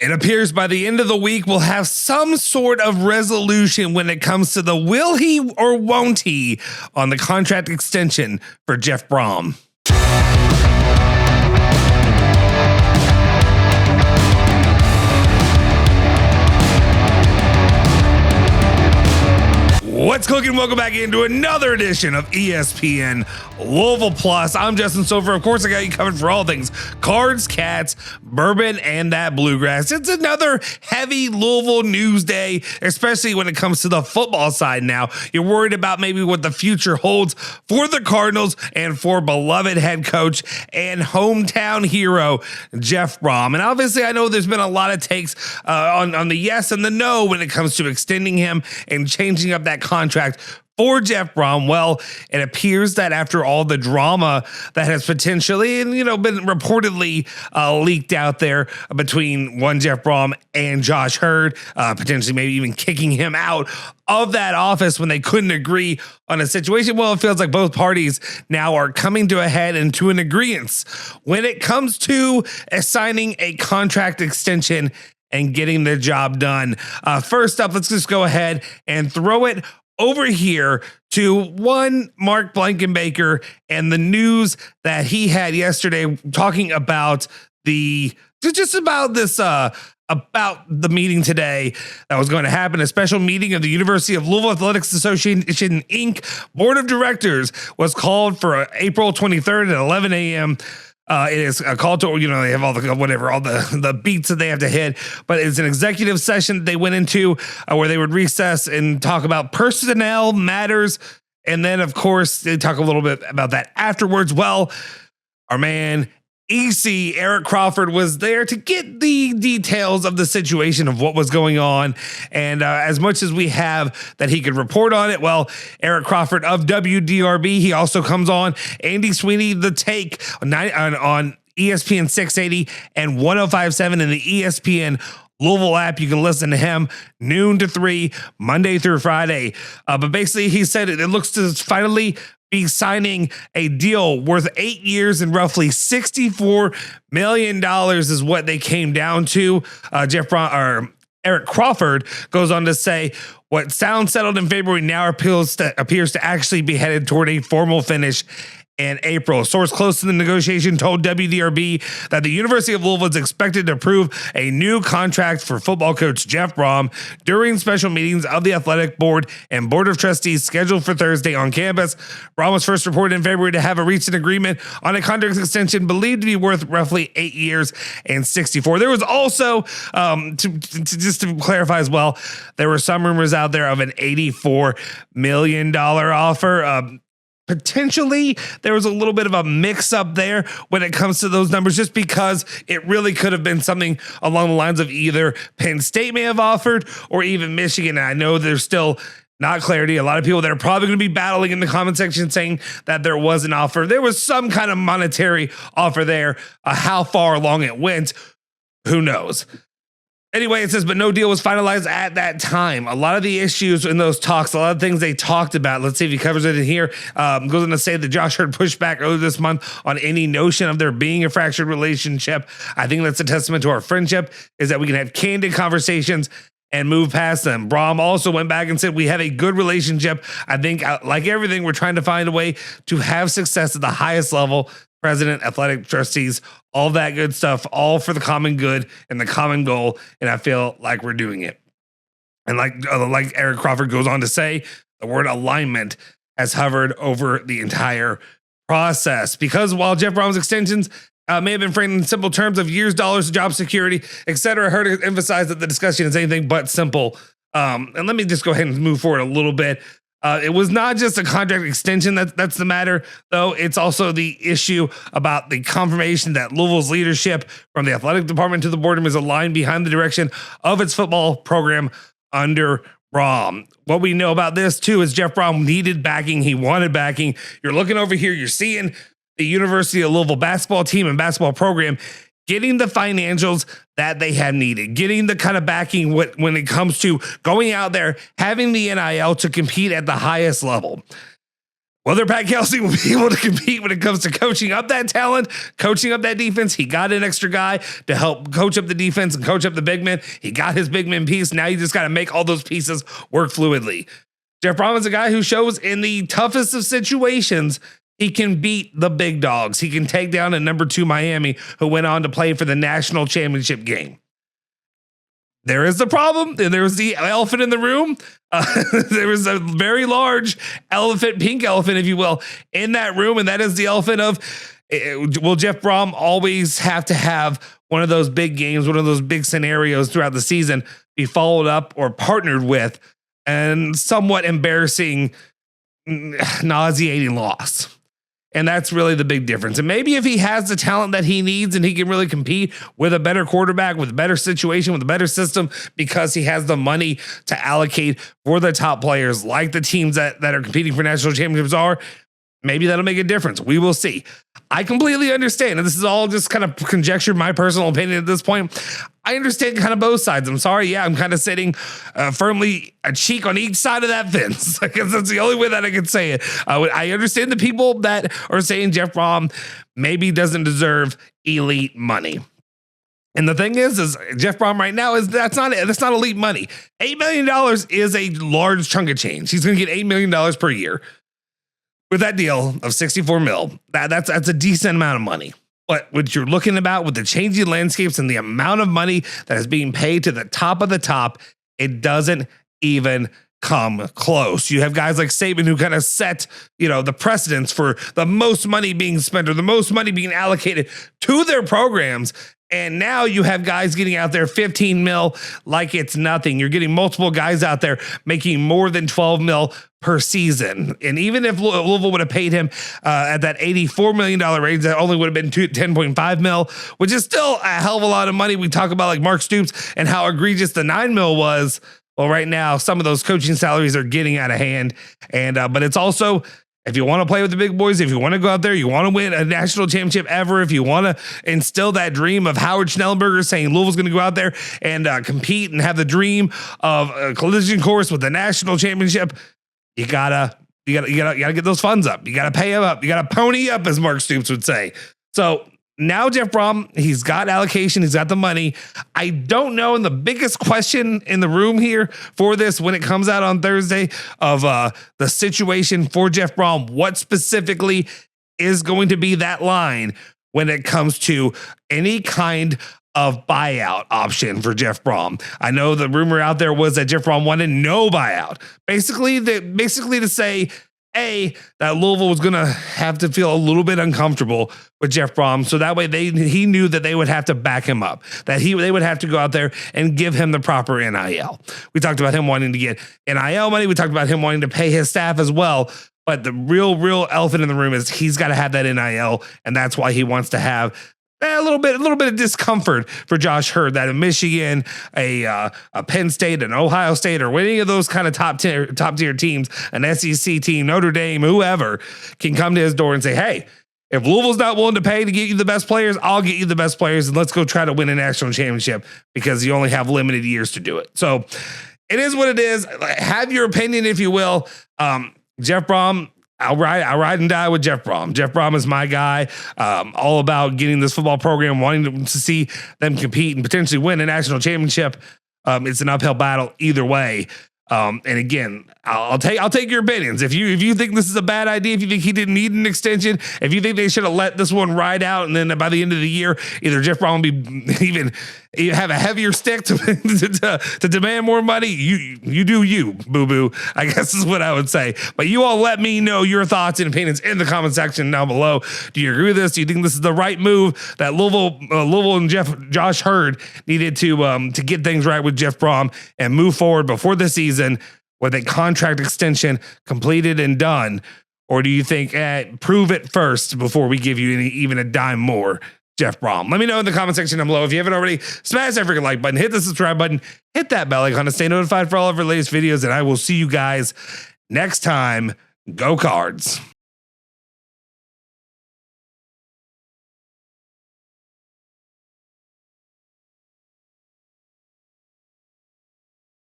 It appears by the end of the week, we'll have some sort of resolution when it comes to the will he or won't he on the contract extension for Jeff Brohm. What's cooking? Welcome back into another edition of ESPN Louisville Plus. I'm Justin Sofer. Of course, I got you covered for all things Cards, Cats, Bourbon, and that Bluegrass. It's another heavy Louisville news day, especially when it comes to the football side now. You're worried about maybe what the future holds for the Cardinals and for beloved head coach and hometown hero, Jeff Brohm. And obviously, I know there's been a lot of takes on the yes and the no when it comes to extending him and changing up that contract for Jeff Brohm. Well, it appears that after all the drama that has potentially and been reportedly leaked out there between one Jeff Brohm and Josh Hurd, potentially maybe even kicking him out of that office when they couldn't agree on a situation. Well, it feels like both parties now are coming to a head and to an agreement when it comes to assigning a contract extension and getting the job done. First up, let's just go ahead and throw it over here to one Mark Blankenbaker and the news that he had yesterday talking about about the meeting today that was going to happen. A special meeting of the University of Louisville Athletics Association Inc. Board of Directors was called for April 23rd at 11 a.m. It is a call to, they have all the beats that they have to hit, but it's an executive session they went into where they would recess and talk about personnel matters. And then, of course, they talk a little bit about that afterwards. Well, our man, EC Eric Crawford was there to get the details of the situation of what was going on. And as much as we have that he could report on it, well, Eric Crawford of WDRB, he also comes on Andy Sweeney, The Take on ESPN 680 and 105.7 in the ESPN Louisville app. You can listen to him noon to 3, Monday through Friday. But basically, he said it looks to finally be signing a deal worth 8 years and roughly $64 million is what they came down to. Eric Crawford goes on to say, what sounds settled in February now appears to actually be headed toward a formal finish in April. A source close to the negotiation told WDRB that the University of Louisville is expected to approve a new contract for football coach Jeff Brohm during special meetings of the athletic board and board of trustees scheduled for Thursday on campus. Brohm was first reported in February to have reached an agreement on a contract extension believed to be worth roughly 8 years and 64. There was also, to clarify as well, there were some rumors out there of an $84 million offer. Potentially, there was a little bit of a mix up there when it comes to those numbers, just because it really could have been something along the lines of either Penn State may have offered or even Michigan. And I know there's still not clarity. A lot of people that are probably going to be battling in the comment section saying that there was an offer. There was some kind of monetary offer there. How far along it went, who knows? Anyway, it says, but no deal was finalized at that time. A lot of the issues in those talks, a lot of things they talked about. Let's see if he covers it in here. Goes on to say that Josh Hurd pushed back earlier this month on any notion of there being a fractured relationship. I think that's a testament to our friendship, is that we can have candid conversations and move past them. Brohm also went back and said, we have a good relationship. I think, like everything, we're trying to find a way to have success at the highest level. President, athletic trustees, all that good stuff, all for the common good and the common goal. And I feel like we're doing it. And like Eric Crawford goes on to say, the word alignment has hovered over the entire process. Because while Jeff Brohm's extensions may have been framed in simple terms of years, dollars, job security, etc., I heard it emphasize that the discussion is anything but simple. And let me just go ahead and move forward a little bit. It was not just a contract extension that's the matter, though. It's also the issue about the confirmation that Louisville's leadership, from the athletic department to the boardroom, is aligned behind the direction of its football program under Brohm. What we know about this, too, is Jeff Brohm needed backing. He wanted backing. You're looking over here. You're seeing the University of Louisville basketball team and basketball program getting the financials that they had needed, getting the kind of backing when it comes to going out there, having the NIL to compete at the highest level. whether Pat Kelsey will be able to compete when it comes to coaching up that talent, coaching up that defense. He got an extra guy to help coach up the defense and coach up the big men. He got his big man piece. Now you just got to make all those pieces work fluidly. Jeff Brohm is a guy who shows in the toughest of situations, he can beat the big dogs. He can take down a number 2 Miami who went on to play for the national championship game. There is the problem, and there was the elephant in the room. There was a very large elephant, pink elephant, if you will, in that room, and that is the elephant of, will Jeff Brohm always have to have one of those big games, one of those big scenarios throughout the season be followed up or partnered with and somewhat embarrassing, nauseating loss? And that's really the big difference. And maybe if he has the talent that he needs and he can really compete with a better quarterback, with a better situation, with a better system, because he has the money to allocate for the top players like the teams that are competing for national championships are, maybe that'll make a difference. We will see. I completely understand. And this is all just kind of conjecture, my personal opinion at this point. I understand kind of both sides. I'm sorry. Yeah, I'm kind of sitting firmly a cheek on each side of that fence. I guess that's the only way that I can say it. I understand the people that are saying Jeff Brohm maybe doesn't deserve elite money. And the thing is Jeff Brohm right now that's not elite money. $8 million is a large chunk of change. He's going to get $8 million per year. With that deal of 64 mil, that's a decent amount of money. But what you're looking about with the changing landscapes and the amount of money that is being paid to the top of the top, it doesn't even come close. You have guys like Saban who kind of set, the precedence for the most money being spent or the most money being allocated to their programs. And now you have guys getting out there 15 mil like it's nothing. You're getting multiple guys out there making more than 12 mil per season. And even if Louisville would have paid him at that $84 million range, that only would have been 10.5 mil, which is still a hell of a lot of money. We talk about like Mark Stoops and how egregious the 9 mil was. Well, right now, some of those coaching salaries are getting out of hand. And but it's also, if you want to play with the big boys, if you want to go out there, you want to win a national championship ever, if you want to instill that dream of Howard Schnellenberger saying Louisville's going to go out there and compete and have the dream of a collision course with the national championship, you gotta get those funds up. You gotta pay them up. You gotta pony up, as Mark Stoops would say. So now Jeff Brohm, he's got allocation. He's got the money. I don't know. And the biggest question in the room here for this, when it comes out on Thursday, of the situation for Jeff Brohm, what specifically is going to be that line when it comes to any kind of buyout option for Jeff Brohm? I know the rumor out there was that Jeff Brohm wanted no buyout. Basically to say, that Louisville was going to have to feel a little bit uncomfortable with Jeff Brohm. So that way he knew that they would have to back him up, that they would have to go out there and give him the proper NIL. We talked about him wanting to get NIL money. We talked about him wanting to pay his staff as well. But the real elephant in the room is he's got to have that NIL. And that's why he wants to have a little bit of discomfort for Josh Hurd, that a Michigan, a Penn State, an Ohio State, or any of those kind of top tier teams, an SEC team, Notre Dame, whoever, can come to his door and say, hey, if Louisville's not willing to pay to get you the best players, I'll get you the best players, and let's go try to win a national championship, because you only have limited years to do it. So it is what it is. Have your opinion, if you will. Jeff Brohm, I'll ride and die with Jeff Brohm. Jeff Brohm is my guy. All about getting this football program, wanting to see them compete and potentially win a national championship. It's an uphill battle either way. And again, I'll take your opinions. If you think this is a bad idea, if you think he didn't need an extension, if you think they should have let this one ride out, and then by the end of the year, either Jeff Brohm will be even have a heavier stick to demand more money, you do you, boo-boo, I guess is what I would say. But you all let me know your thoughts and opinions in the comment section down below. Do you agree with this? Do you think this is the right move, that Louisville and Josh Hurd needed to get things right with Jeff Brohm and move forward before the season with a contract extension completed and done? Or do you think, prove it first before we give you even a dime more, Jeff Brohm? Let me know in the comment section down below. If you haven't already, smash that freaking like button, hit the subscribe button, hit that bell icon to stay notified for all of our latest videos, and I will see you guys next time. Go Cards.